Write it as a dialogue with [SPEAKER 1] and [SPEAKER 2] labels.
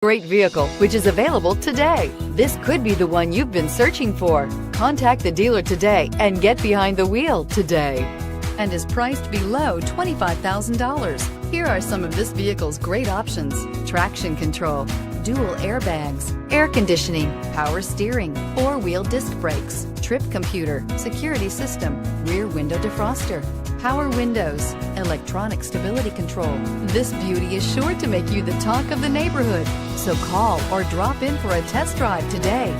[SPEAKER 1] Great vehicle, which is available today. This could be the one you've been searching for. Contact the dealer today and get behind the wheel today. And is priced below $25,000. Here are some of this vehicle's great options: traction control, dual airbags, air conditioning, power steering, four-wheel disc brakes, trip computer, security system, rear window defroster, power windows, electronic stability control. This beauty is sure to make you the talk of the neighborhood. So call or drop in for a test drive today.